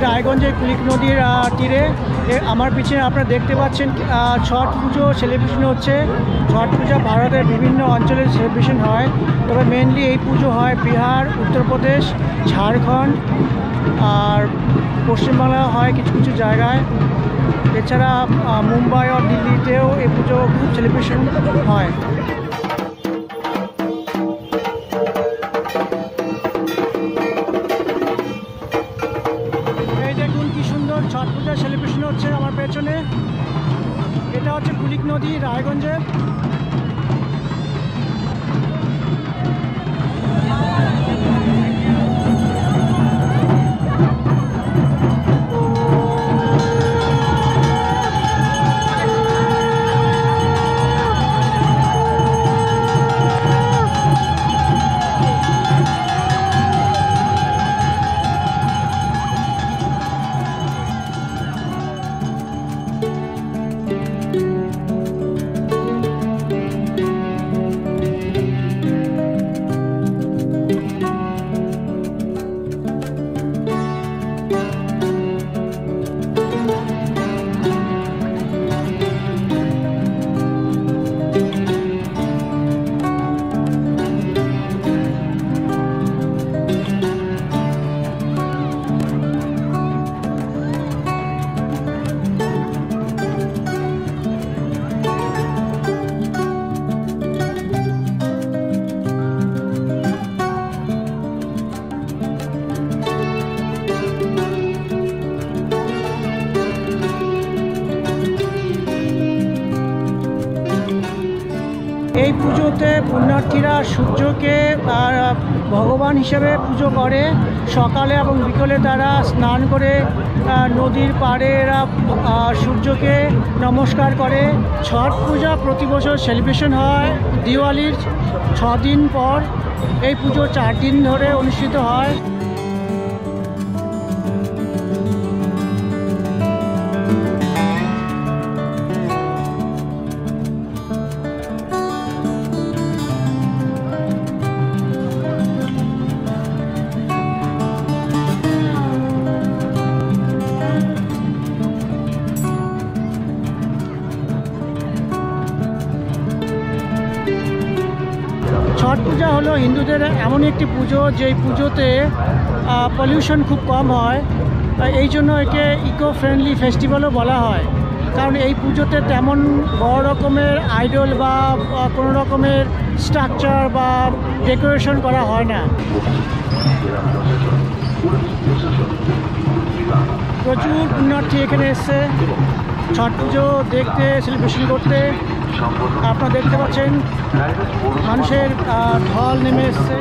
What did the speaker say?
রায়গঞ্জের কুলিক নদীর তীরে। আমার পিছনে আপনারা দেখতে পাচ্ছেন ছট পুজো সেলিব্রেশন হচ্ছে। ছট পূজা ভারতের বিভিন্ন অঞ্চলে সেলিব্রেশন হয়, তবে মেনলি এই পুজো হয় বিহার, উত্তরপ্রদেশ, ঝাড়খণ্ড আর পশ্চিমবাংলা হয় কিছু কিছু জায়গায়। এছাড়া মুম্বাই আর দিল্লিতেও এই পুজো খুব সেলিব্রেশন হয়। এই দেখুন কি সুন্দর ছট পূজা সেলিব্রেশন হচ্ছে আমার পেছনে। এটা হচ্ছে কুলিক নদী রায়গঞ্জে। এই পুজোতে পুণ্যার্থীরা সূর্যকে ভগবান হিসেবে পুজো করে। সকালে এবং বিকেলে তারা স্নান করে নদীর পাড়ে এরা সূর্যকে নমস্কার করে। ছট পূজা প্রতি বছর সেলিব্রেশন হয় দিওয়ালির 6 দিন পর। এই পুজো 4 দিন ধরে অনুষ্ঠিত হয়। ছট পূজা হলো হিন্দুদের এমন একটি পুজো যেই পুজোতে পলিউশন খুব কম হয়। এই জন্য একে ইকো ফ্রেন্ডলি ফেস্টিভ্যালও বলা হয়, কারণ এই পুজোতে তেমন বড় রকমের আইডল বা কোনো রকমের স্ট্রাকচার বা ডেকোরেশন করা হয় না। প্রচুর পুণ্যার্থী এখানে এসছে ছট পুজো দেখতে, সেলিব্রেশন করতে। আপনারা দেখতে পাচ্ছেন মানুষের ঢল নেমে এসছে।